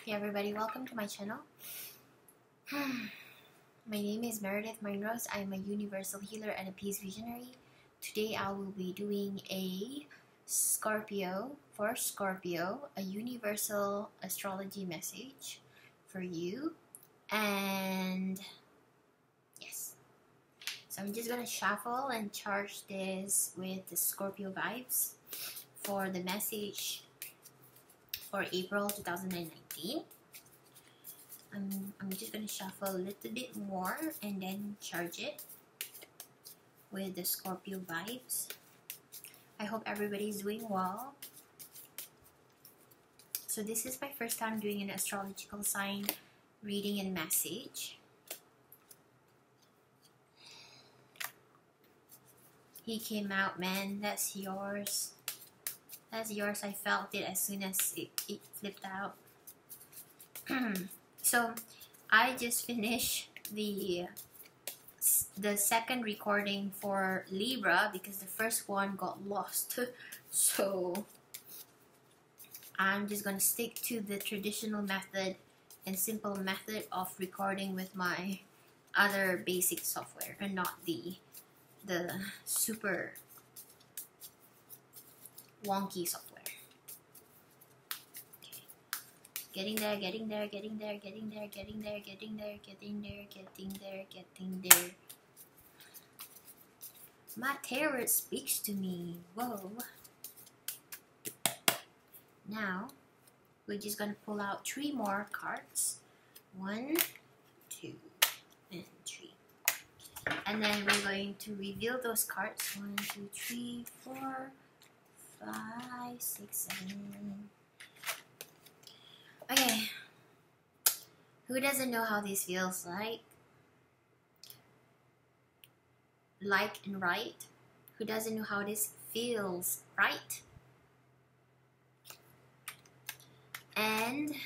Hey everybody, welcome to my channel. My name is Meredith Mynrose. I am a universal healer and a peace visionary. Today I will be doing a Scorpio, a universal astrology message for you. And yes, so I'm just gonna shuffle and charge this with the Scorpio vibes for the message for April 2019. I'm just gonna shuffle a little bit more and then charge it with the Scorpio vibes. I hope everybody's doing well. So this is my first time doing an astrological sign reading and message. He came out, man. That's yours. That's yours. I felt it as soon as it flipped out. So I just finished the second recording for Libra because the first one got lost. So I'm just gonna stick to the traditional method and simple method of recording with my other basic software and not the super wonky software. Okay. Getting there. My tarot speaks to me. Whoa. Now, we're just gonna pull out 3 more cards. 1, 2, and 3. And then we're going to reveal those cards. 1, 2, 3, 4, 5, 6, 7. Okay. Who doesn't know how this feels like? Like and right? Who doesn't know how this feels, right? And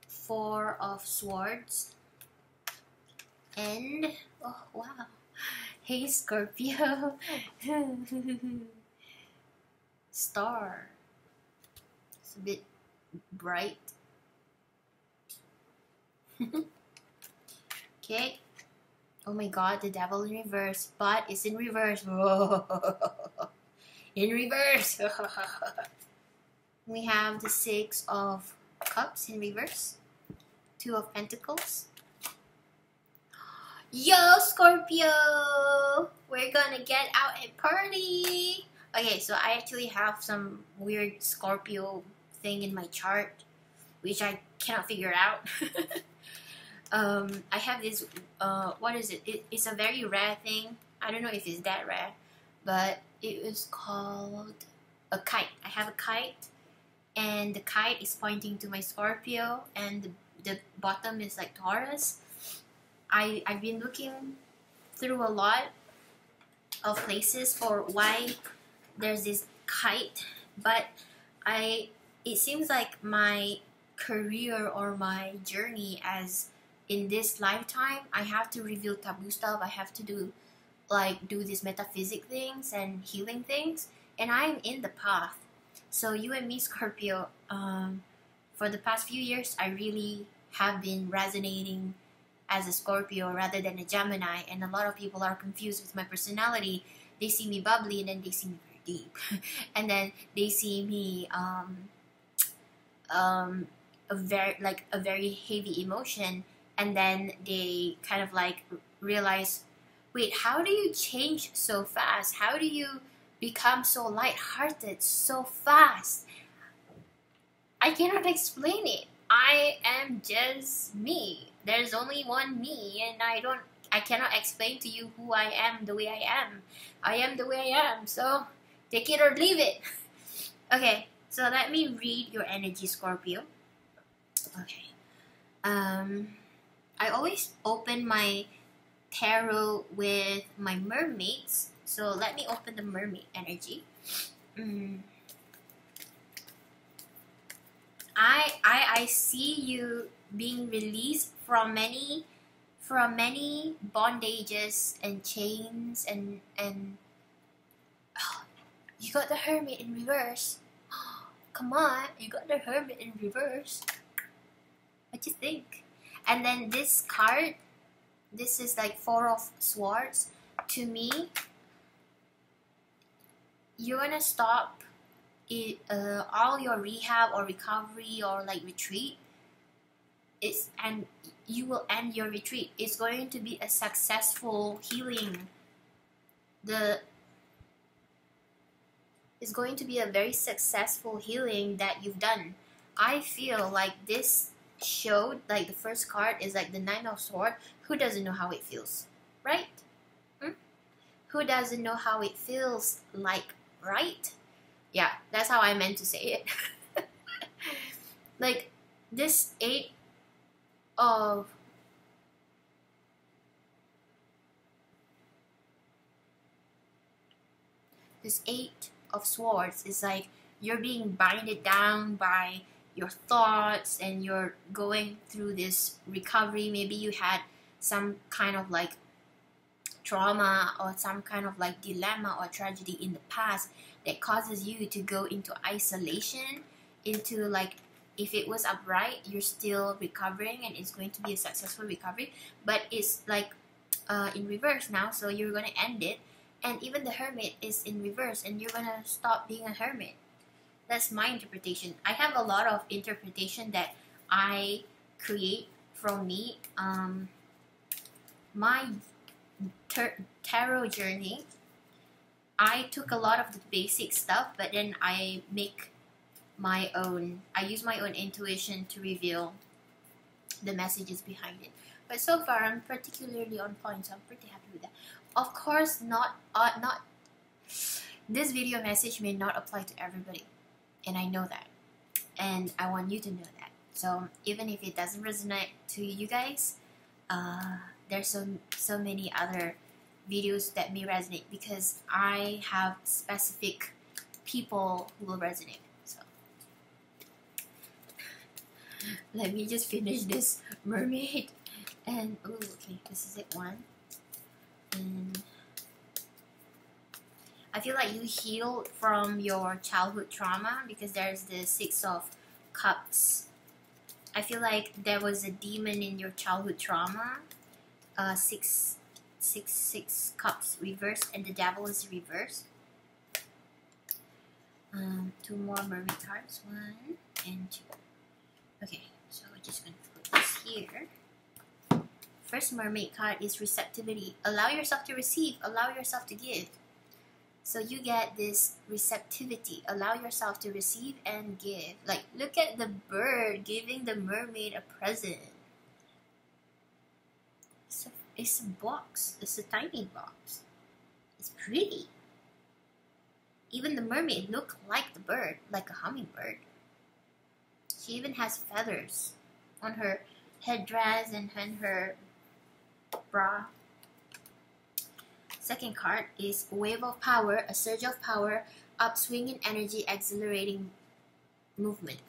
4 of Swords. And, oh wow. Hey Scorpio. Star. It's a bit bright. Okay. Oh my god, the devil in reverse. But it's in reverse. In reverse. We have the 6 of Cups in reverse. 2 of Pentacles. Yo, Scorpio! We're gonna get out and party! Okay, so I actually have some weird Scorpio thing in my chart, which I cannot figure out. I have this, what is it? It's a very rare thing. I don't know if it's that rare, but it is called a kite. I have a kite, and the kite is pointing to my Scorpio, and the bottom is like Taurus. I've been looking through a lot of places for why there's this kite, but it seems like my career or my journey as in this lifetime, I have to reveal taboo stuff. I have to do these metaphysic things and healing things, and I'm in the path. So you and me, Scorpio, for the past few years, I really have been resonating as a Scorpio rather than a Gemini, and a lot of people are confused with my personality. They see me bubbly, and then they see me very deep, and then they see me a very heavy emotion, and then they kind of like realize, wait, how do you change so fast? How do you become so lighthearted so fast? I cannot explain it. I am just me. There's only one me, and I cannot explain to you who I am the way I am. I am the way I am, so take it or leave it. Okay, so let me read your energy, Scorpio. Okay. I always open my tarot with my mermaids, so let me open the mermaid energy. I see you being released from many bondages and chains and oh, you got the Hermit in reverse. come on, you got the Hermit in reverse. What you think? And then this card, this is like Four of Swords. To me, you're gonna stop it, all your rehab or recovery or like retreat. And you will end your retreat. It's going to be a successful healing. It's going to be a very successful healing that you've done. I feel like this showed, like the first card is like the Nine of Swords. Who doesn't know how it feels, right? Who doesn't know how it feels like, right? Yeah, that's how I meant to say it. Like this Eight of Swords is like you're being binded down by your thoughts and you're going through this recovery. Maybe you had some kind of like trauma or some kind of like dilemma or tragedy in the past that causes you to go into isolation, into like, if it was upright, you're still recovering and it's going to be a successful recovery, but it's like in reverse now, so you're going to end it. And even the Hermit is in reverse and you're going to stop being a hermit. That's my interpretation. I have a lot of interpretation that I create from me. My tarot journey, I took a lot of the basic stuff, but then I make my own. I use my own intuition to reveal the messages behind it. But so far, I'm particularly on point, so I'm pretty happy with that. Of course, not this video message may not apply to everybody, and I know that, and I want you to know that. So even if it doesn't resonate to you guys, there's so many other videos that may resonate because I have specific people who will resonate. So let me just finish this mermaid. And oh, okay, this is it, one. And I feel like you healed from your childhood trauma because there's the Six of Cups. I feel like there was a demon in your childhood trauma. Six Cups reversed, and the Devil is reversed. Two more mermaid cards, 1 and 2. Okay, so we're just gonna put this here. First mermaid card is receptivity. Allow yourself to receive, allow yourself to give. So you get this receptivity. Allow yourself to receive and give. Like, look at the bird giving the mermaid a present. It's a box. It's a tiny box. It's pretty. Even the mermaid looks like the bird, like a hummingbird. She even has feathers on her headdress and on her bra. Second card is Wave of Power, a surge of power, upswing in energy, exhilarating movement.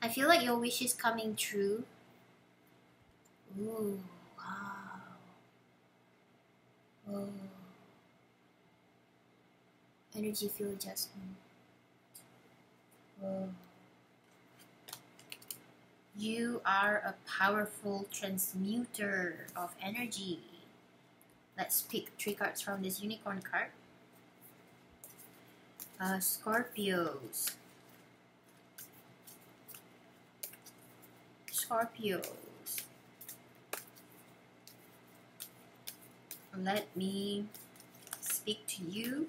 I feel like your wish is coming true. Ooh, wow. Whoa. Energy field adjustment. Whoa. You are a powerful transmuter of energy. Let's pick 3 cards from this unicorn card. Scorpios. Let me speak to you.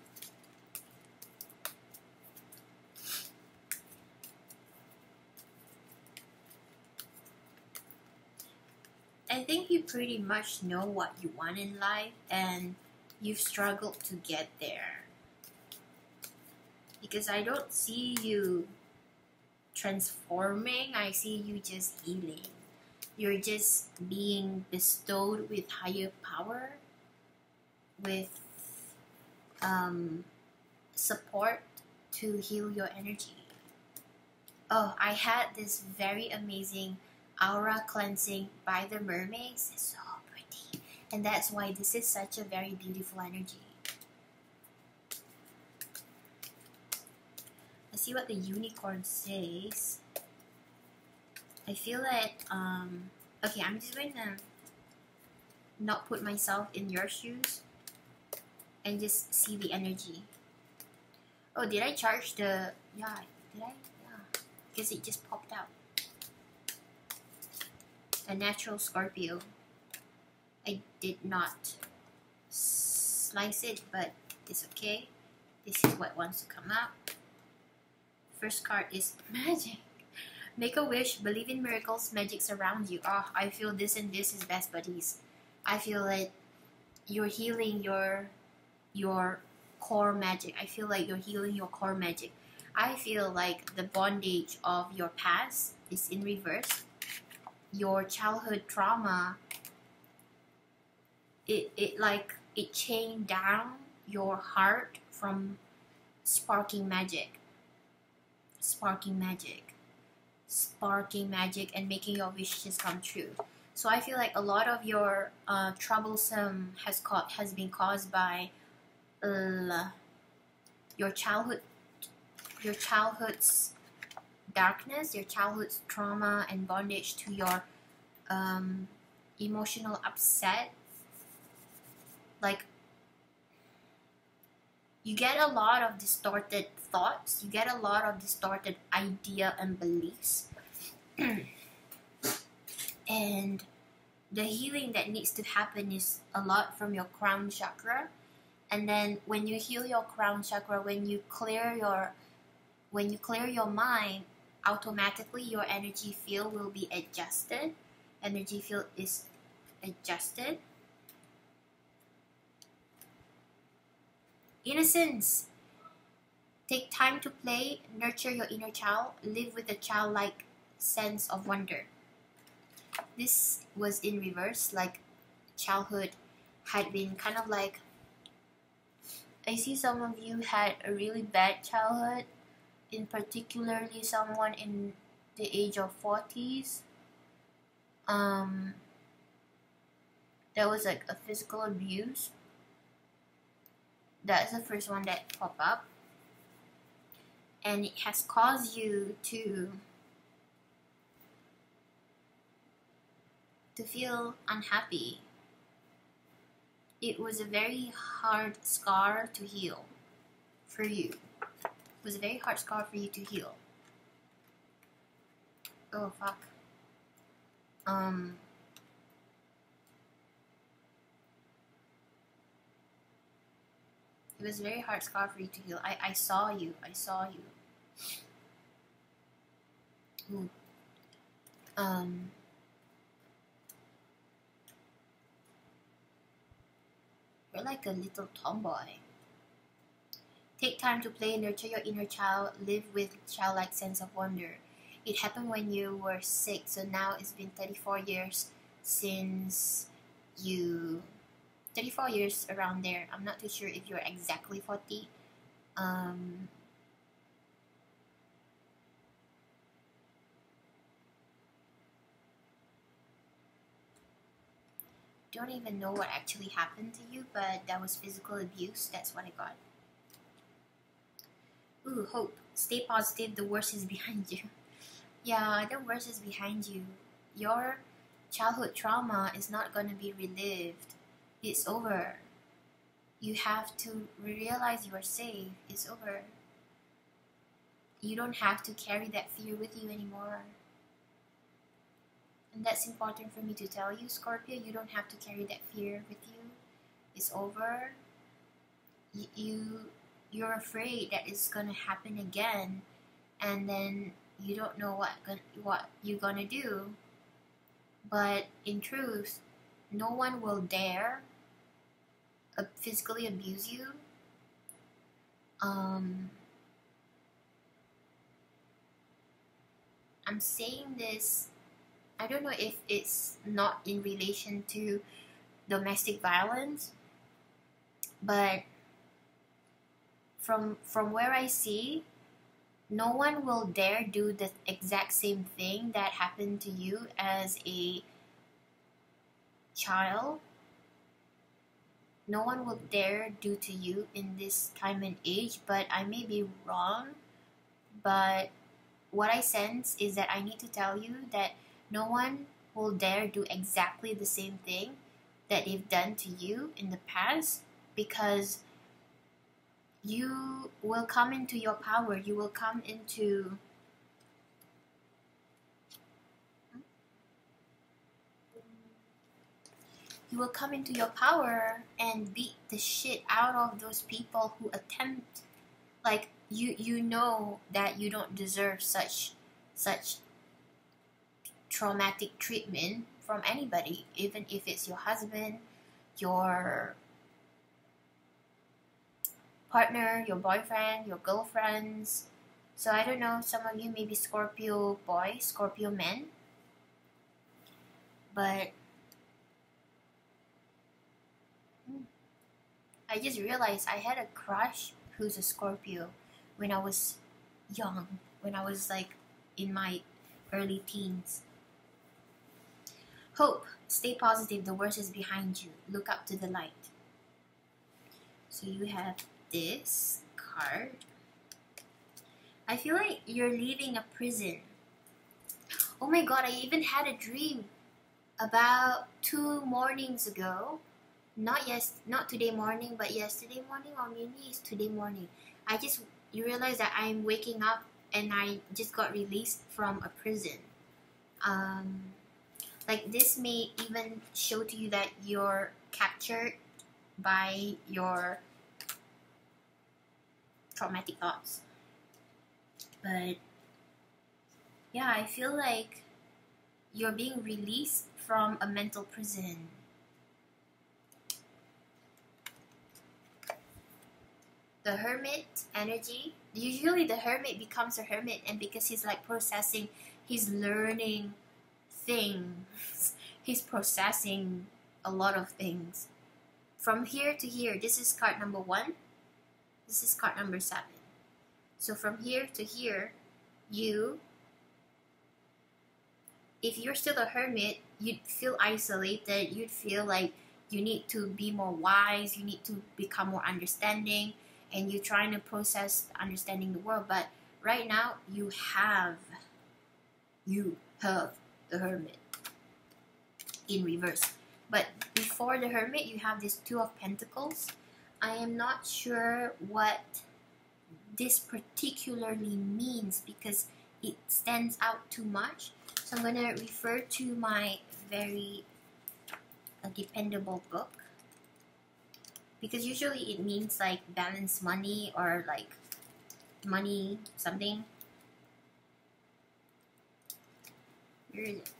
I think you pretty much know what you want in life and you've struggled to get there. Because I don't see you transforming, I see you just healing. You're just being bestowed with higher power, with support to heal your energy. Oh, I had this very amazing aura cleansing by the mermaids. It's so pretty, and that's why this is such a very beautiful energy. see what the unicorn says. I feel like, okay, I'm just going to not put myself in your shoes and just see the energy. Oh, did I charge the, yeah, did I? Yeah, because it just popped out. A natural Scorpio. I did not slice it, but it's okay. This is what wants to come out. First card is magic. Make a wish, believe in miracles, magic surrounds you. Oh, I feel this and this is best buddies. I feel like you're healing your core magic. I feel like you're healing your core magic. I feel like the bondage of your past is in reverse. Your childhood trauma, it chained down your heart from sparking magic, and making your wishes come true. So I feel like a lot of your troublesome has been caused by your childhood's darkness, your childhood's trauma and bondage to your emotional upset. Like, you get a lot of distorted thoughts, you get a lot of distorted idea and beliefs. And the healing that needs to happen is a lot from your crown chakra. And then when you heal your crown chakra, when you clear your mind, automatically your energy field will be adjusted. Energy field is adjusted. Innocence. Take time to play, nurture your inner child, live with a childlike sense of wonder. This was in reverse, like childhood had been kind of like, I see some of you had a really bad childhood, in particularly someone in the age of 40s. There was like a physical abuse. That's the first one that popped up. And it has caused you to feel unhappy. It was a very hard scar to heal for you. It was a very hard scar for you to heal. Oh, fuck. It was a very hard scar for you to heal. I saw you. Ooh. You're like a little tomboy. Take time to play, nurture your inner child, live with childlike sense of wonder. It happened when you were 6, so now it's been 34 years since you... 34 years around there. I'm not too sure if you're exactly 40. Don't even know what actually happened to you, but that was physical abuse. That's what I got. Ooh, hope. Stay positive. The worst is behind you. Yeah, the worst is behind you. Your childhood trauma is not going to be relived. It's over. You have to realize you are safe. It's over. You don't have to carry that fear with you anymore. And that's important for me to tell you, Scorpio. You don't have to carry that fear with you. It's over. You're afraid that it's gonna happen again, and then you don't know what you're gonna do. But in truth, no one will dare physically abuse you. I'm saying this, I don't know if it's not in relation to domestic violence, but from where I see, no one will dare do the exact same thing that happened to you as a child. No one will dare do to you in this time and age, but I may be wrong. But what I sense is that I need to tell you that no one will dare do exactly the same thing that they've done to you in the past, because you will come into your power. You will come into your power and beat the shit out of those people who attempt, like, you know that you don't deserve such traumatic treatment from anybody, even if it's your husband, your partner, your boyfriend, your girlfriends. So I don't know, some of you may be Scorpio boys, Scorpio men, but I just realized I had a crush who's a Scorpio when I was young, when I was like in my early teens. Hope, stay positive, the worst is behind you. Look up to the light. So you have this card. I feel like you're leaving a prison. Oh my god, I even had a dream about 2 mornings ago. Not today morning, but yesterday morning, or maybe it's today morning. You realize that I'm waking up and I just got released from a prison. Like, this may even show to you that you're captured by your traumatic thoughts. But yeah, I feel like you're being released from a mental prison. The Hermit energy. Usually the Hermit becomes a hermit, and because he's like processing, he's learning things. He's processing a lot of things. From here to here, this is card number 1. This is card number 7. So from here to here, if you're still a hermit, you'd feel isolated. You'd feel like you need to be more wise. You need to become more understanding. And you're trying to process understanding the world. But right now, you have the Hermit in reverse. But before the Hermit, you have this 2 of Pentacles. I am not sure what this particularly means because it stands out too much. So I'm going to refer to my very dependable book, because usually it means like balance money or like money something. Where is it?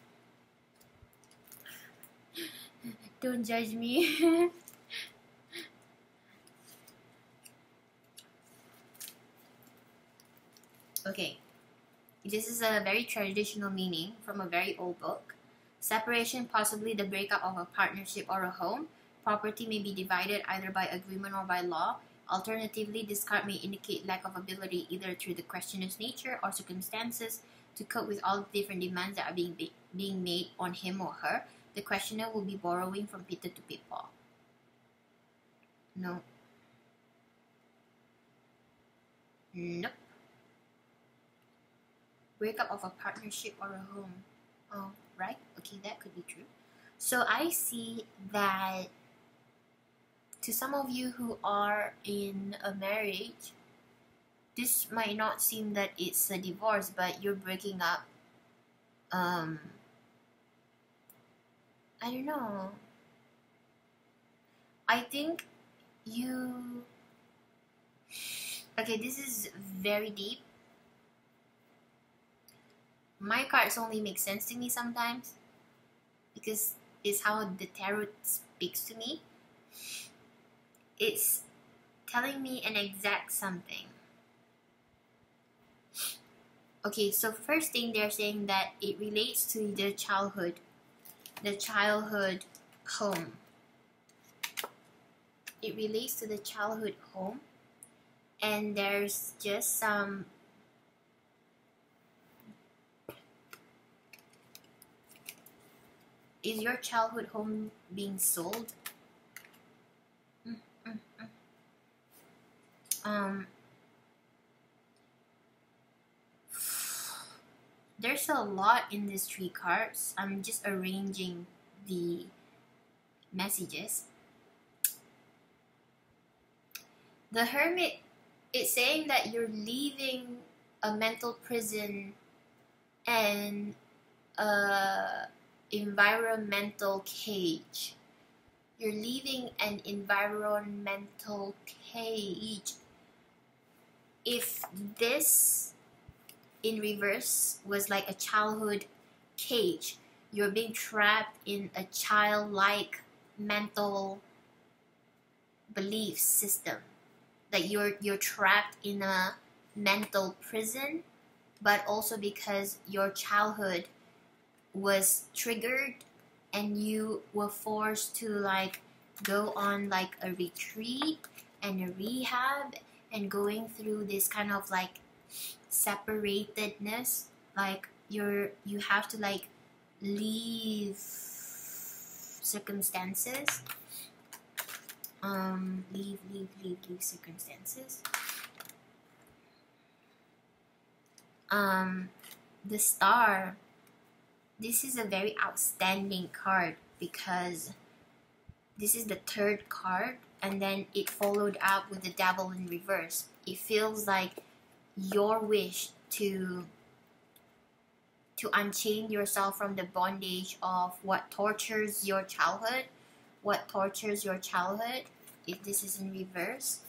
Don't judge me. Okay, this is a very traditional meaning from a very old book. Separation, possibly the breakup of a partnership or a home. Property may be divided either by agreement or by law. Alternatively, this card may indicate lack of ability either through the questioner's nature or circumstances to cope with all the different demands that are being made on him or her. The questioner will be borrowing from Peter to Paul. No. Nope. Breakup of a partnership or a home. Oh, right? Okay, that could be true. So I see that to some of you who are in a marriage, this might not seem that it's a divorce, but you're breaking up. I don't know. I think you... Okay, this is very deep. My cards only make sense to me sometimes because it's how the tarot speaks to me. It's telling me an exact something. Okay, so first thing they're saying that it relates to the childhood home. It relates to the childhood home, and there's just some is your childhood home being sold? there's a lot in these 3 cards. I'm just arranging the messages. The Hermit is saying that you're leaving a mental prison and a environmental cage. You're leaving an environmental cage. If this in reverse was like a childhood cage, you're being trapped in a childlike mental belief system. Like you're trapped in a mental prison, but also because your childhood was triggered and you were forced to like go on like a retreat and a rehab and going through this kind of like separatedness, like you have to like leave circumstances, leave circumstances. The Star, this is a very outstanding card because this is the 3rd card, and then it followed up with the Devil in reverse. It feels like your wish to unchain yourself from the bondage of what tortures your childhood. If this is in reverse,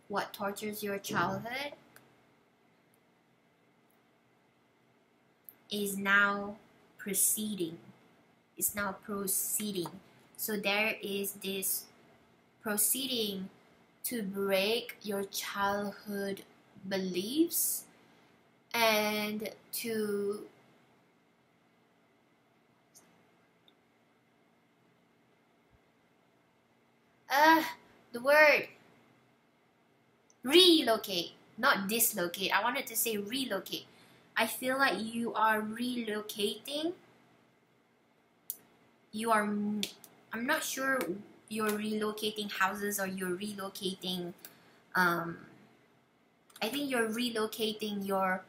what tortures your childhood is now proceeding. So there is this proceeding to break your childhood beliefs and to the word relocate, not dislocate. I wanted to say relocate. I feel like you are relocating. I'm not sure you're relocating houses or you're relocating, I think you're relocating your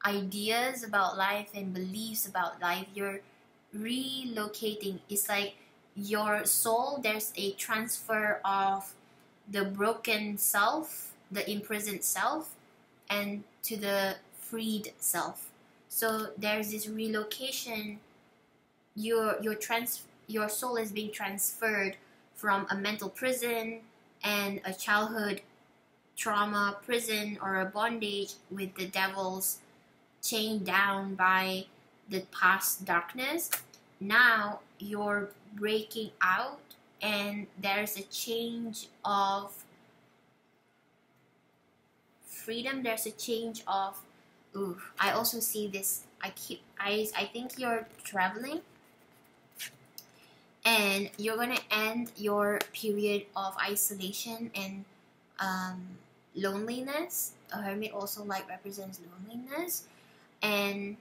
ideas about life and beliefs about life. You're relocating. It's like your soul, there's a transfer of the broken self, the imprisoned self, and to the freed self. So there's this relocation. Your soul is being transferred from a mental prison and a childhood trauma prison or a bondage with the devils chained down by the past darkness. Now you're breaking out and there's a change of freedom. There's a change of I also see this. I think you're traveling and you're gonna end your period of isolation and loneliness. A hermit also like represents loneliness, and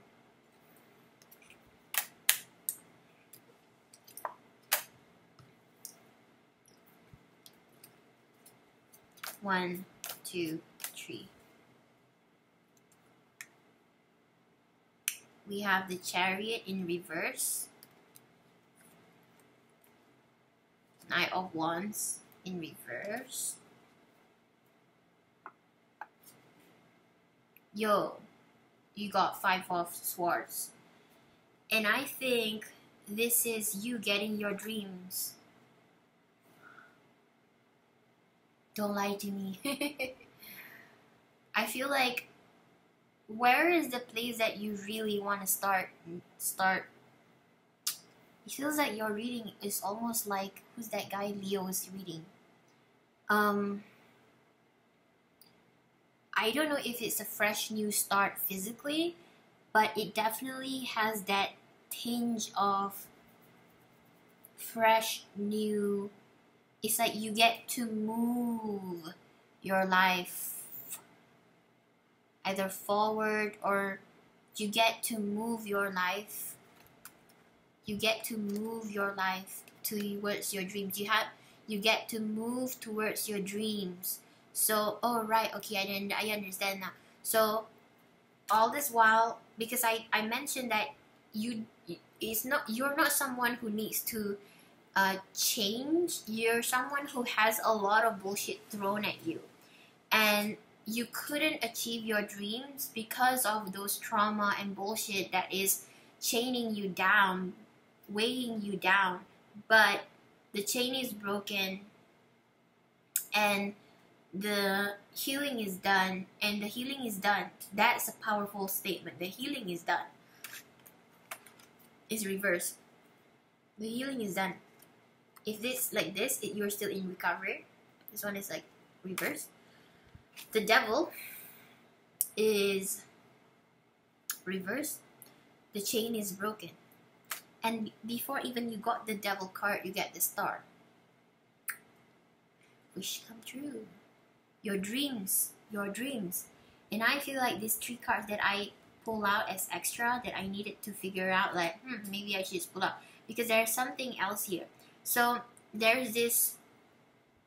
one, two, three. We have the Chariot in reverse, Knight of Wands in reverse. Yo, you got 5 of Swords. And I think this is you getting your dreams. Don't lie to me. I feel like, where is the place that you really want to start? It feels like your reading is almost like, who's that guy Leo is reading? I don't know if it's a fresh new start physically, but it definitely has that tinge of fresh new. It's like you get to move your life either forward, or you get to move your life. You get to move your life towards your dreams. You get to move towards your dreams. So, oh right, okay, I understand now. So, all this while, because I mentioned that you're not someone who needs to change. You're someone who has a lot of bullshit thrown at you, and you couldn't achieve your dreams because of those trauma and bullshit that is chaining you down, weighing you down. But the chain is broken, and the healing is done, and the healing is done. That's a powerful statement. The healing is done. Is reversed. The healing is done. If this like this, you're still in recovery. This one is like reversed. The devil is reversed. The chain is broken. And before even you got the devil card, you get the star. Wish come true. Your dreams. And I feel like these 3 cards that I pull out as extra, that I needed to figure out, like, maybe I should just pull out, because there's something else here. So there's this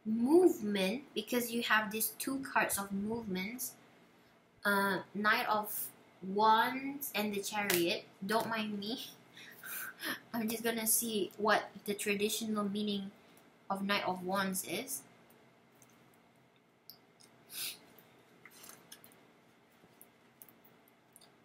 movement, because you have these 2 cards of movements, Knight of Wands and the Chariot. Don't mind me. I'm just gonna see what the traditional meaning of Knight of Wands is.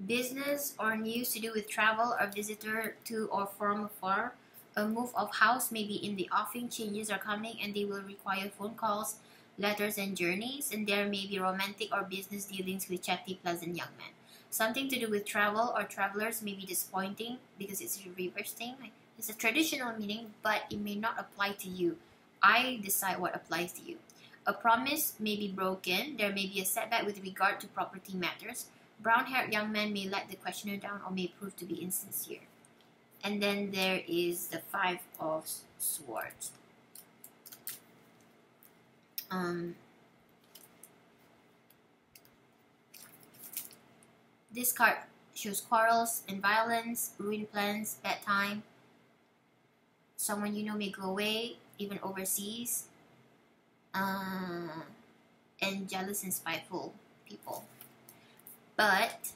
Business or news to do with travel or visitor to or from afar. A move of house may be in the offing. Changes are coming and they will require phone calls, letters, and journeys. And there may be romantic or business dealings with chatty, pleasant young men. Something to do with travel or travelers may be disappointing because it's a reverse thing. It's a traditional meaning, but it may not apply to you. I decide what applies to you. A promise may be broken. There may be a setback with regard to property matters. Brown-haired young men may let the questioner down or may prove to be insincere. And then there is the 5 of Swords. This card shows quarrels and violence, ruined plans, bad time. Someone you know may go away, even overseas. And jealous and spiteful people. But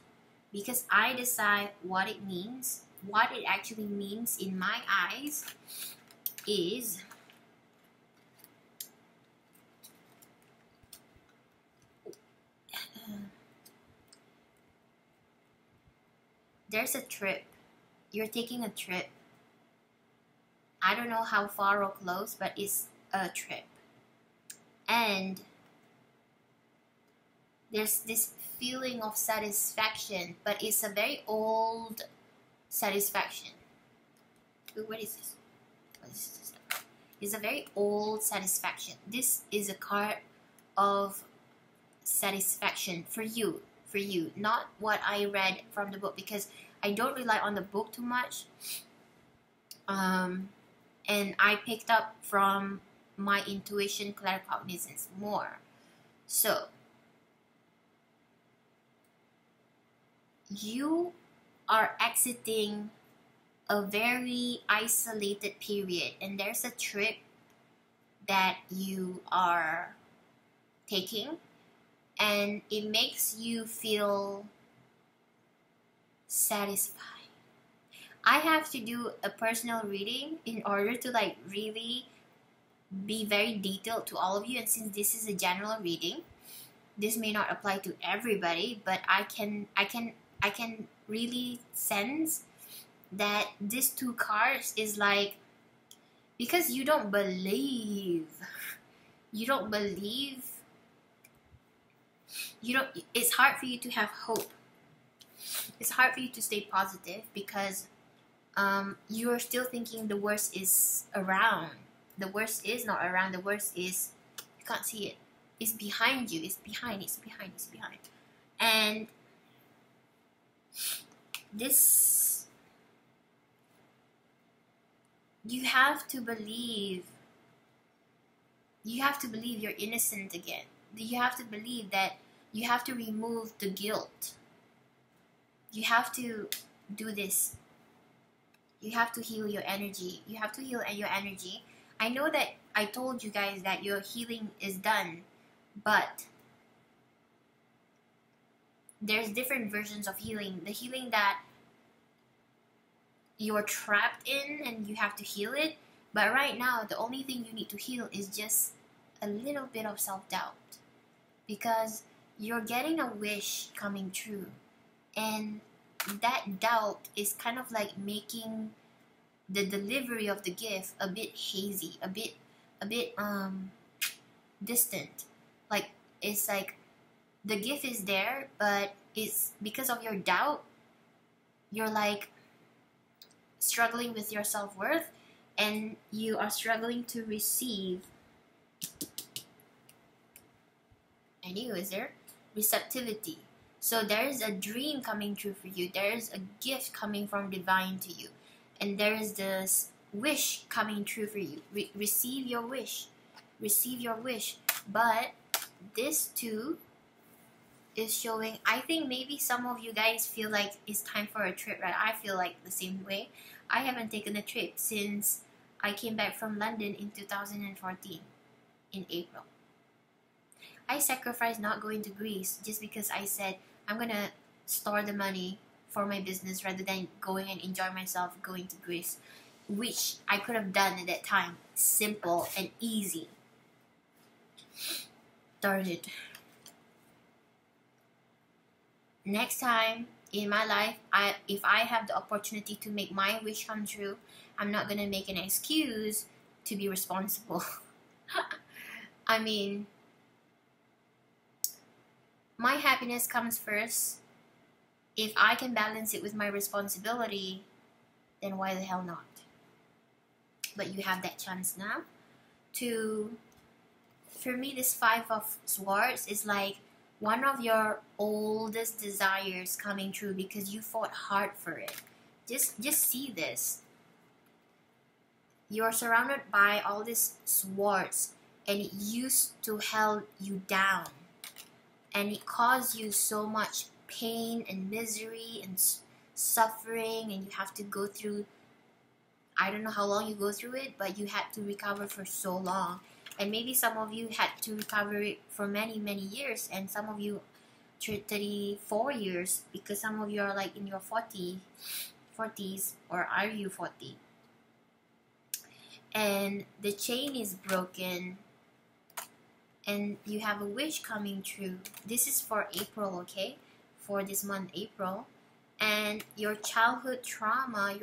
because I decide what it means, what it actually means in my eyes is there's a trip. You're taking a trip. I don't know how far or close, but it's a trip. And there's this feeling of satisfaction, but it's a very old satisfaction. What is this? What is this? It's a very old satisfaction. This is a card of satisfaction for you, not what I read from the book, because I don't rely on the book too much. And I picked up from my intuition, claircognizance more. So you are exiting a very isolated period, and there's a trip that you are taking, and it makes you feel satisfied. I have to do a personal reading in order to like really be very detailed to all of you, and since this is a general reading, this may not apply to everybody, but I can really sense that these 2 cards is like, because you don't believe, it's hard for you to have hope. It's hard for you to stay positive because you're still thinking the worst is around. The worst is not around. The worst is, you can't see it. It's behind you. It's behind. And this, you have to believe you're innocent again. You have to believe that you have to remove the guilt. You have to do this. You have to heal your energy. I know that I told you guys that your healing is done, but there's different versions of healing. The healing that you're trapped in and you have to heal it. But right now, the only thing you need to heal is just a little bit of self-doubt. Because you're getting a wish coming true. And that doubt is kind of like making the delivery of the gift a bit hazy, a bit distant. Like, it's like the gift is there, but it's because of your doubt, you're like struggling with your self-worth, and you are struggling to receive. I knew, is there? Receptivity. So there is a dream coming true for you. There is a gift coming from divine to you. And there is this wish coming true for you. Receive your wish. Receive your wish. But this too is showing, I think maybe some of you guys feel like it's time for a trip, right? I feel like the same way. I haven't taken a trip since I came back from London in 2014 in April. I sacrificed not going to Greece just because I said I'm gonna store the money for my business rather than going and enjoy myself going to Greece, which I could have done at that time. Simple and easy. Darn it. Next time in my life, if I have the opportunity to make my wish come true, I'm not gonna make an excuse to be responsible. I mean, my happiness comes first. If I can balance it with my responsibility, then why the hell not? But you have that chance now to, for me, this Five of Swords is like one of your oldest desires coming true because you fought hard for it. Just see this. You're surrounded by all these swords, and it used to hold you down. And it caused you so much pain and misery and suffering, and you have to go through, I don't know how long you go through it, but you had to recover for so long. And maybe some of you had to recover it for many, many years, and some of you 34 years, because some of you are like in your 40s, or are you 40? And the chain is broken, and you have a wish coming true. This is for April, okay? For this month, April. And your childhood trauma,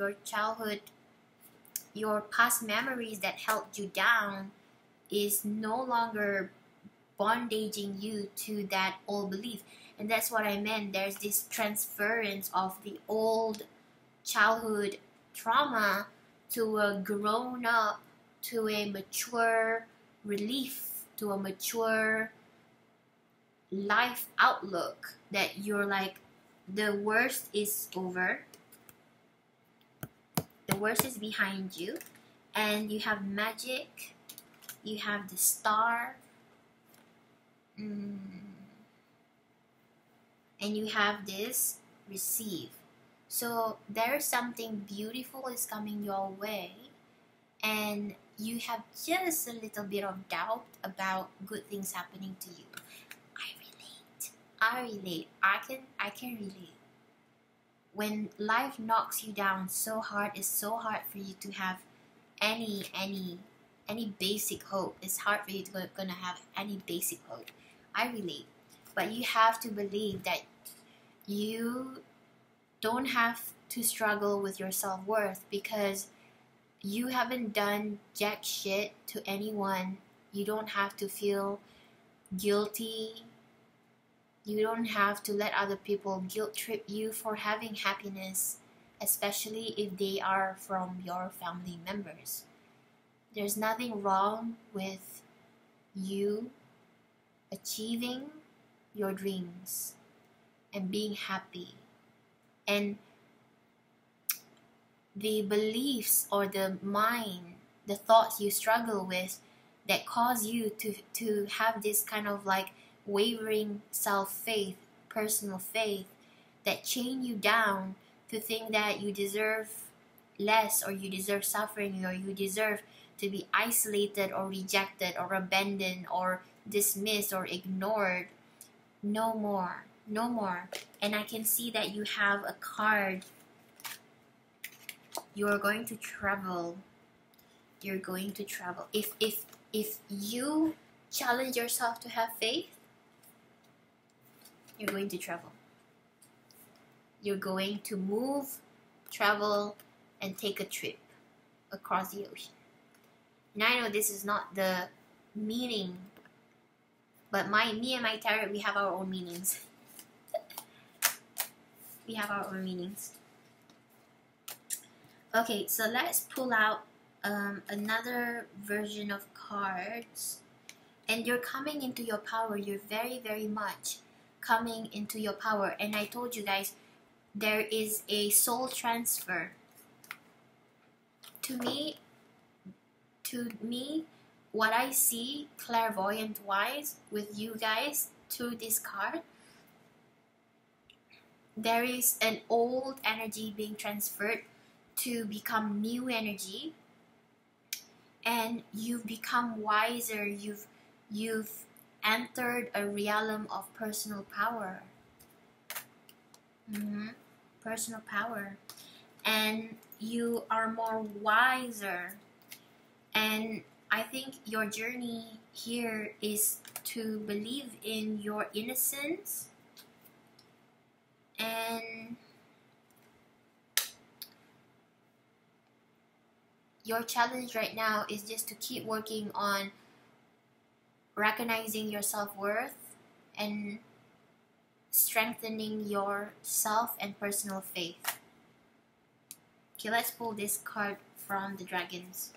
your past memories that held you down is no longer bondaging you to that old belief. And that's what I meant. There's this transference of the old childhood trauma to a grown up, to a mature relief, to a mature life outlook, that you're like, the worst is over, the worst is behind you, and you have magic, you have the star, and you have this receive. So there's something beautiful is coming your way, and you have just a little bit of doubt about good things happening to you. I relate. I can relate. When life knocks you down so hard, it's so hard for you to have any basic hope. It's hard for you to gonna have any basic hope. I relate. But you have to believe that you don't have to struggle with your self-worth, because you haven't done jack shit to anyone. You don't have to feel guilty. You don't have to let other people guilt trip you for having happiness, especially if they are from your family members. There's nothing wrong with you achieving your dreams and being happy. And the beliefs or the mind, the thoughts you struggle with that cause you to have this kind of like wavering self-faith, personal faith, that chain you down to think that you deserve less, or you deserve suffering, or you deserve to be isolated or rejected or abandoned or dismissed or ignored. No more. No more. And I can see that you have a card. You are going to travel. You're going to travel. If you challenge yourself to have faith, you're going to travel. You're going to move, travel, and take a trip across the ocean. And I know this is not the meaning, but me and my tarot, we have our own meanings. We have our own meanings. Okay, so let's pull out another version of cards. And you're coming into your power. You're very, very much coming into your power. And I told you guys, there is a soul transfer. To me, what I see clairvoyant wise with you guys through this card, there is an old energy being transferred to become new energy, and you've become wiser. You've entered a realm of personal power. Personal power, and you are more wiser. And I think your journey here is to believe in your innocence, and your challenge right now is just to keep working on recognizing your self-worth and strengthening your self and personal faith. Okay, let's pull this card from the dragons.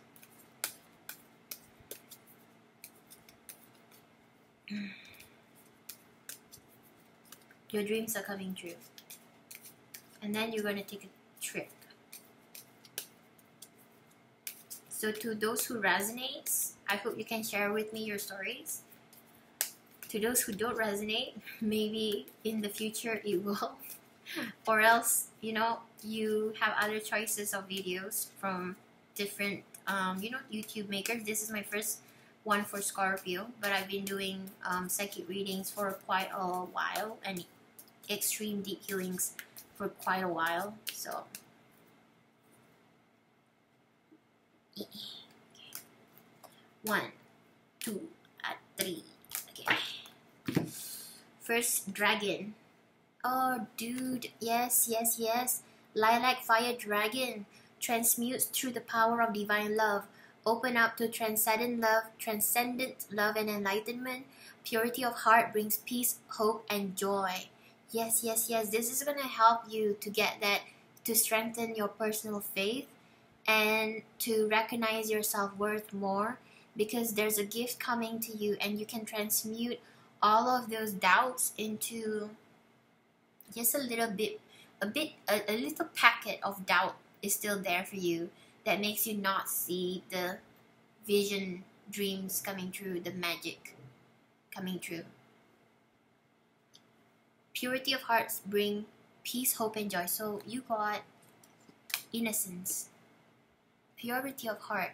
Your dreams are coming true. And then you're going to take a trip. So to those who resonates, I hope you can share with me your stories. To those who don't resonate, maybe in the future it will. Or else, you know, you have other choices of videos from different, YouTube makers. This is my first one for Scorpio, but I've been doing psychic readings for quite a while, and extreme deep healings for quite a while. So, okay. 1, 2, 3. Okay. First dragon. Oh, dude, yes. Lilac fire dragon transmutes through the power of divine love. Open up to transcendent love and enlightenment. Purity of heart brings peace, hope, and joy. Yes. This is going to help you to get that, to strengthen your personal faith and to recognize your self-worth more, because there's a gift coming to you, and you can transmute all of those doubts into just a little packet of doubt is still there for you that makes you not see the vision, dreams coming true, the magic coming true. Purity of hearts bring peace, hope, and joy. So you got innocence. Purity of heart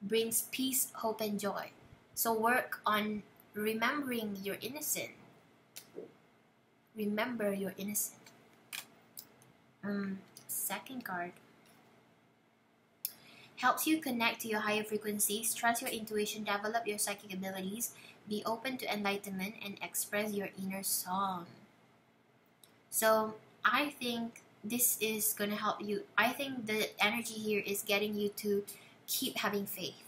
brings peace, hope, and joy. So work on remembering you're innocent. Remember you're innocent. Second card. Helps you connect to your higher frequencies, trust your intuition, develop your psychic abilities, be open to enlightenment, and express your inner song. So I think this is going to help you. I think the energy here is getting you to keep having faith,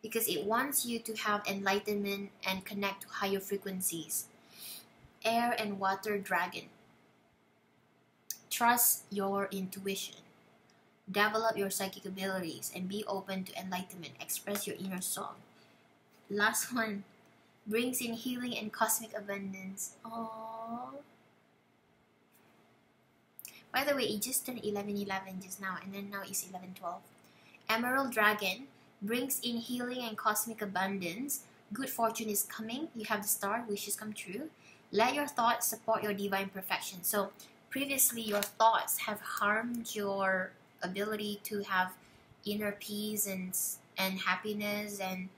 because it wants you to have enlightenment and connect to higher frequencies. Air and water dragon. Trust your intuition. Develop your psychic abilities and be open to enlightenment. Express your inner song. Last one. Brings in healing and cosmic abundance. Aww. By the way, it just turned 11:11 just now, and then now it's 11:12. Emerald dragon brings in healing and cosmic abundance. Good fortune is coming. You have the star, wishes come true. Let your thoughts support your divine perfection. So previously your thoughts have harmed your ability to have inner peace and happiness, and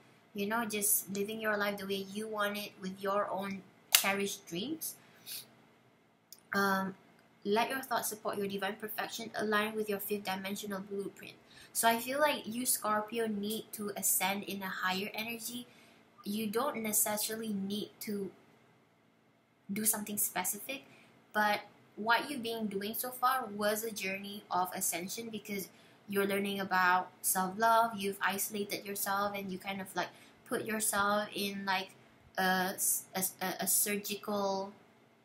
just living your life the way you want it with your own cherish dreams. Let your thoughts support your divine perfection, align with your fifth dimensional blueprint. So I feel like you, Scorpio, need to ascend in a higher energy. You don't necessarily need to do something specific, but what you've been doing so far was a journey of ascension, because you're learning about self-love. You've isolated yourself, and you kind of like put yourself in like a surgical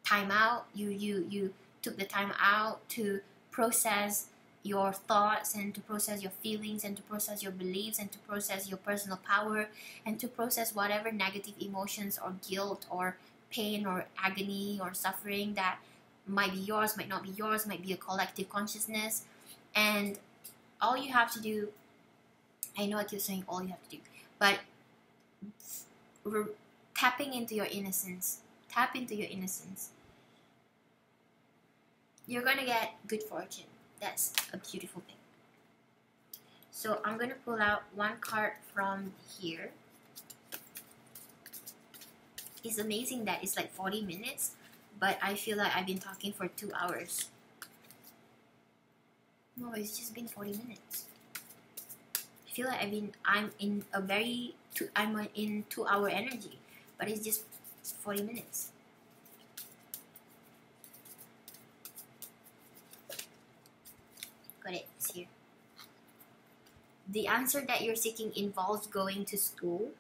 timeout. You took the time out to process your thoughts, and to process your feelings, and to process your beliefs, and to process your personal power, and to process whatever negative emotions or guilt or pain or agony or suffering that might be yours, might not be yours, might be a collective consciousness. And all you have to do, I know I keep saying all you have to do, but tapping into your innocence, tap into your innocence. You're gonna get good fortune. That's a beautiful thing. So I'm gonna pull out one card from here. It's amazing that it's like 40 minutes, but I feel like I've been talking for 2 hours. No, it's just been 40 minutes. I feel like I'm in 2-hour energy, but it's just 40 minutes. Got it, it's here. The answer that you're seeking involves going to school.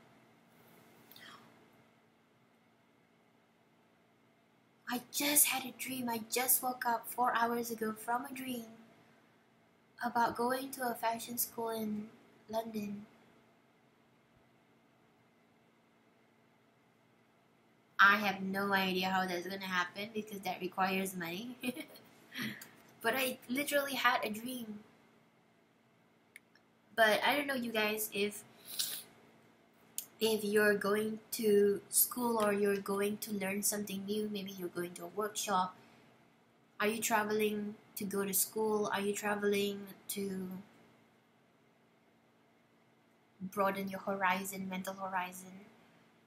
I just had a dream. I just woke up 4 hours ago from a dream about going to a fashion school in London. I have no idea how that's gonna happen, because that requires money. But I literally had a dream. But I don't know, you guys, if you're going to school or you're going to learn something new, maybe you're going to a workshop. Are you traveling to go to school? Are you traveling to broaden your horizon, mental horizon?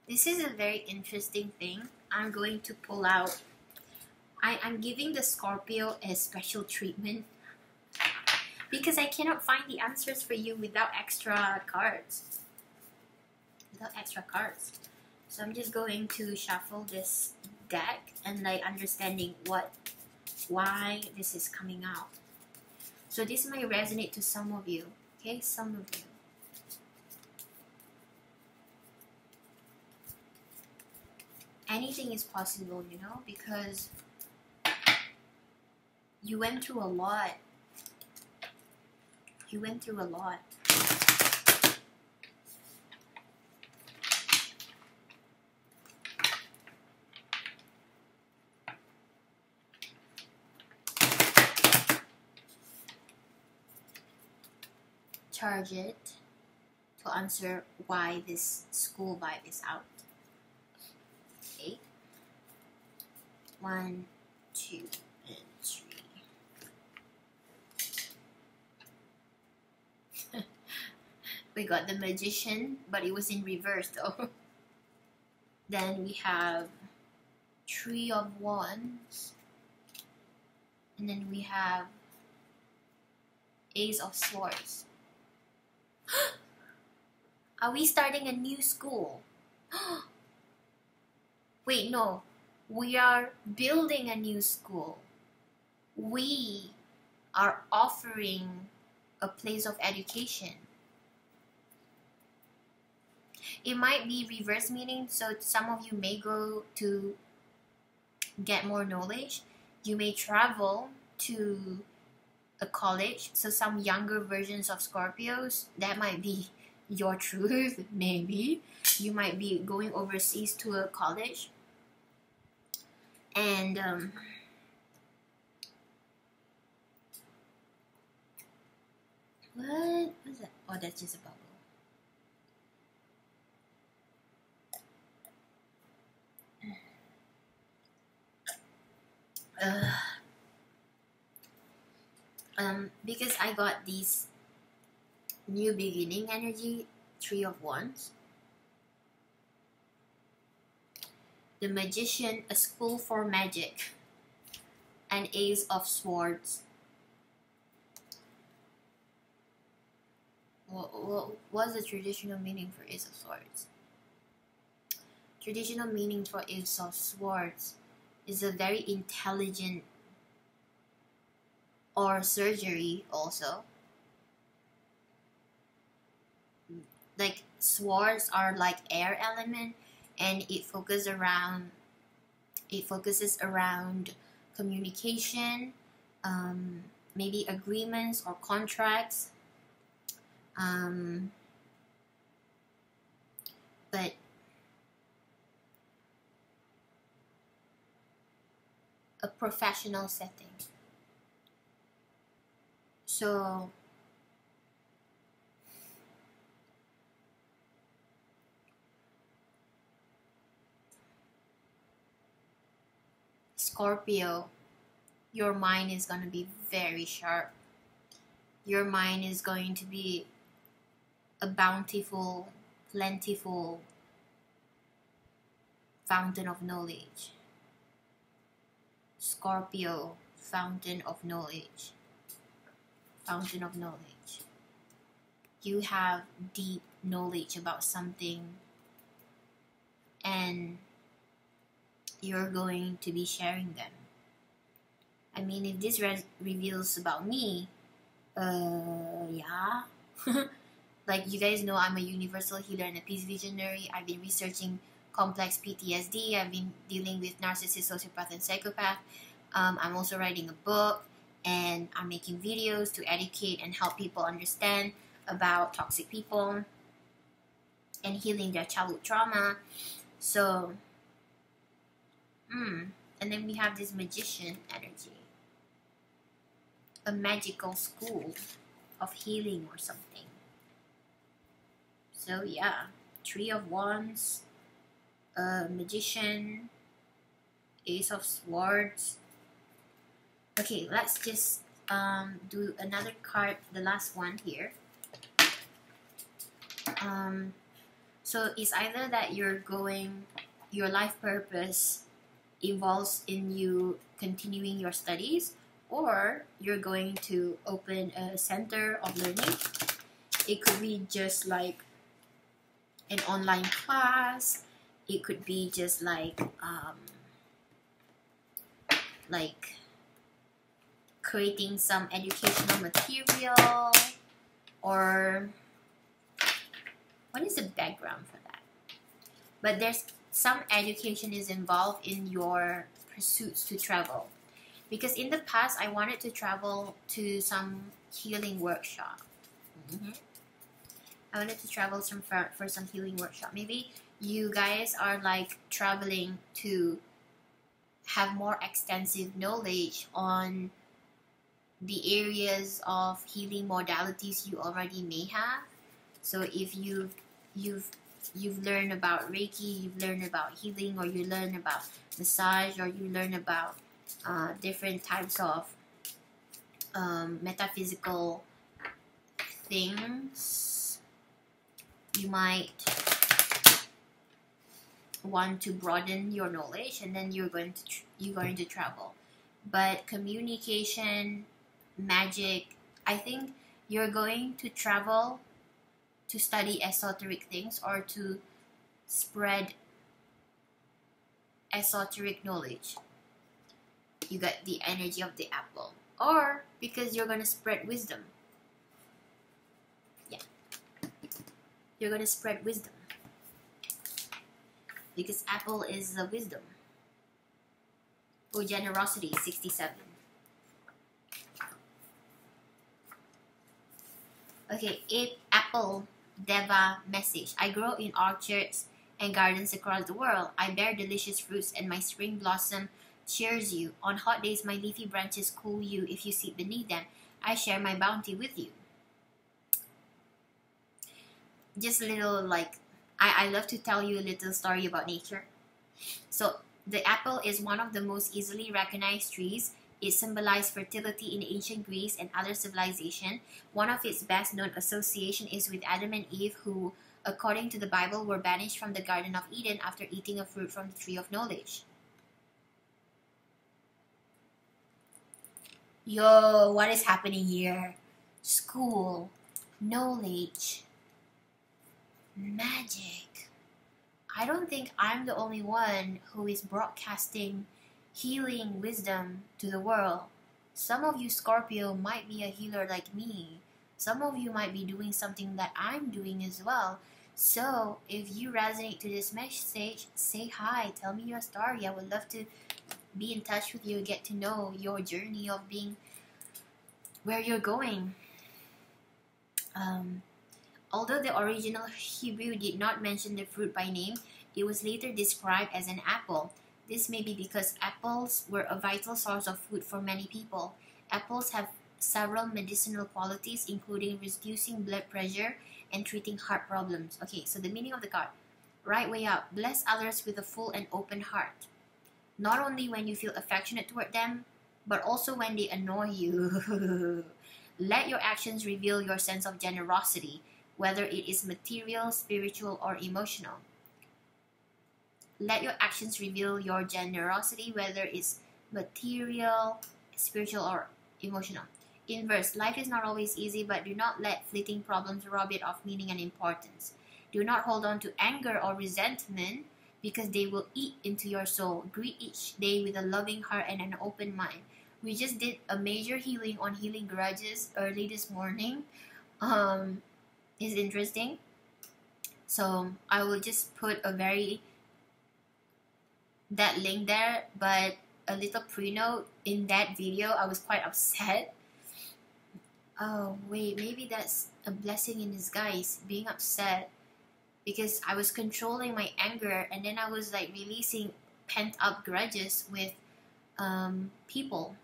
This is a very interesting thing. I'm going to pull out. I'm giving the Scorpio a special treatment because I cannot find the answers for you without extra cards. So I'm just going to shuffle this deck and like understanding why this is coming out. So this might resonate to some of you, okay? Some of you. Anything is possible, you know, because you went through a lot. You went through a lot. Chariot to answer why this school vibe is out. Okay. 1, 2, and 3. We got the Magician, but it was in reverse though. Then we have 3 of Wands. And then we have Ace of Swords. Are we starting a new school? Wait, no. We are building a new school. We are offering a place of education. It might be reverse meaning, so some of you may go to get more knowledge. You may travel to a college. So some younger versions of Scorpios, that might be your truth, maybe. You might be going overseas to a college. And what was that? Oh, that's just a bubble. Because I got these new beginning energy, 3 of Wands. the Magician, a school for magic, and Ace of Swords. What's the traditional meaning for Ace of Swords? Traditional meaning for Ace of Swords is a very intelligent, or surgery also. Like swords are like air element, and it focuses around communication, maybe agreements or contracts, but a professional setting. So Scorpio, your mind is going to be very sharp. Your mind is going to be a bountiful, plentiful fountain of knowledge. Scorpio, fountain of knowledge. Fountain of knowledge. You have deep knowledge about something, and you're going to be sharing them. I mean, if this reveals about me, yeah. Like you guys know, I'm a universal healer and a peace visionary. I've been researching complex PTSD. I've been dealing with narcissist, sociopath, and psychopath. I'm also writing a book, and I'm making videos to educate and help people understand about toxic people and healing their childhood trauma. So, and then we have this magician energy, a magical school of healing or something. So yeah, Three of Wands, magician, Ace of Swords. Okay, let's just do another card, the last one here. So it's either that your life purpose involves in you continuing your studies, or you're going to open a center of learning. It could be just like an online class. It could be just like creating some educational material, or what is the background for that? But there's some education is involved in your pursuits to travel. Because in the past, I wanted to travel to some healing workshop. I wanted to travel for some healing workshop. Maybe you guys are like traveling to have more extensive knowledge on the areas of healing modalities you already may have. So if you've learned about Reiki, you've learned about healing, or you learn about massage, or you learn about different types of metaphysical things, you might want to broaden your knowledge, and then you're going to travel. But communication, magic, I think you're going to travel to study esoteric things, or to spread esoteric knowledge. You got the energy of the apple. Or because you're going to spread wisdom. Yeah. You're going to spread wisdom. Because apple is the wisdom. Or generosity, 67. Okay, 8 apple Deva message. I grow in orchards and gardens across the world. I bear delicious fruits, and my spring blossom cheers you. On hot days, my leafy branches cool you. If you sit beneath them, I share my bounty with you. Just a little, like, I love to tell you a little story about nature. So, the apple is one of the most easily recognized trees. It symbolized fertility in ancient Greece and other civilizations. One of its best known association is with Adam and Eve, who according to the Bible, were banished from the Garden of Eden after eating a fruit from the tree of knowledge. Yo, what is happening here? School, knowledge, magic. I don't think I'm the only one who is broadcasting healing wisdom to the world. Some of you Scorpio might be a healer like me. Some of you might be doing something that I'm doing as well. So if you resonate to this message, say hi, tell me your story. I would love to be in touch with you, get to know your journey of being where you're going. Although the original Hebrew did not mention the fruit by name, it was later described as an apple. This may be because apples were a vital source of food for many people. Apples have several medicinal qualities, including reducing blood pressure and treating heart problems. Okay, so the meaning of the card. Right way up. Bless others with a full and open heart. Not only when you feel affectionate toward them, but also when they annoy you. Let your actions reveal your sense of generosity, whether it is material, spiritual, or emotional. Let your actions reveal your generosity, whether it's material, spiritual, or emotional. Inverse, life is not always easy, but do not let fleeting problems rob it of meaning and importance. Do not hold on to anger or resentment, because they will eat into your soul. Greet each day with a loving heart and an open mind. We just did a major healing on healing grudges early this morning. It's interesting. So I will just put that link there, but a little pre-note. In that video, I was quite upset. Oh wait, maybe that's a blessing in disguise, being upset, because I was controlling my anger, and then I was like releasing pent up grudges with people.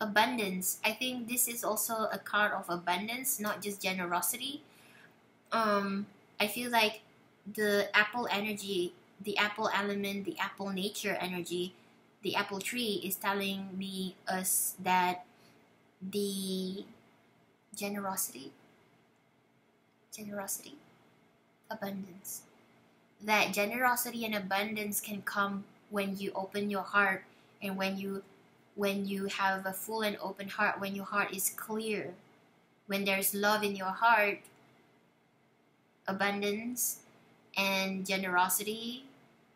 Abundance. I think this is also a card of abundance, not just generosity. I feel like the apple energy, the apple element, the apple nature energy, the apple tree is telling us that the generosity, abundance. That generosity and abundance can come when you open your heart, and when you have a full and open heart, when your heart is clear, when there's love in your heart, abundance and generosity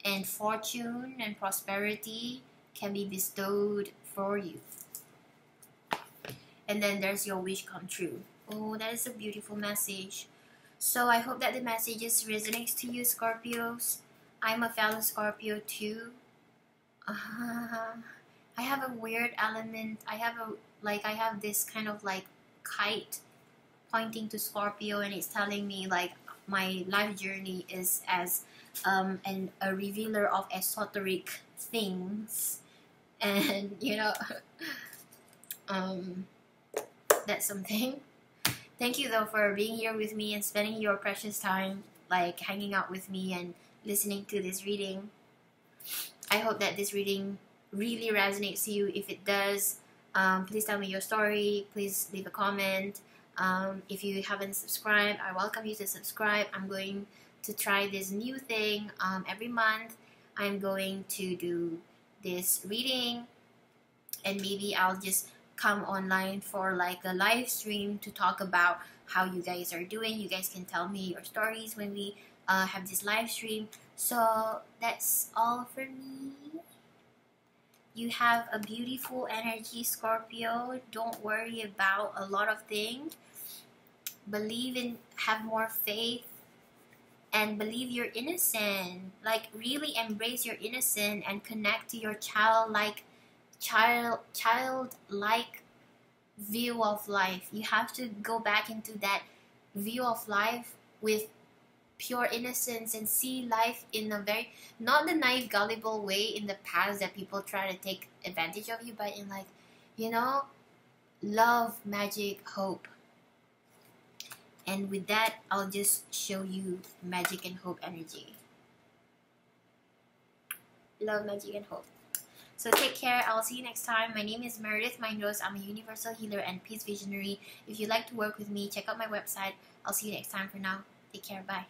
and fortune and prosperity can be bestowed for you. And then there's your wish come true. Oh, that is a beautiful message. So I hope that the messages resonates to you, Scorpios. I'm a fellow Scorpio too. I have a weird element. I have this kind of like kite pointing to Scorpio, and it's telling me like my life journey is as a revealer of esoteric things, and you know, that's something. Thank you though for being here with me and spending your precious time like hanging out with me and listening to this reading. I hope that this reading really resonates to you. If it does, please tell me your story. Please leave a comment. If you haven't subscribed, I welcome you to subscribe. I'm going to try this new thing. Every month I'm going to do this reading, and maybe I'll just come online for like a live stream to talk about how you guys are doing. You guys can tell me your stories when we have this live stream. So that's all for me. You have a beautiful energy, Scorpio. Don't worry about a lot of things. Believe in, have more faith, and believe you're innocent. Like really embrace your innocence and connect to your childlike view of life. You have to go back into that view of life with pure innocence and see life in a very, not the naive gullible way in the past that people try to take advantage of you, but in like, you know, love, magic, hope. And with that, I'll just show you magic and hope energy. Love, magic, and hope. So take care. I'll see you next time. My name is Meredith Mynrose. I'm a universal healer and peace visionary. If you'd like to work with me, check out my website. I'll see you next time. For now, take care. Bye.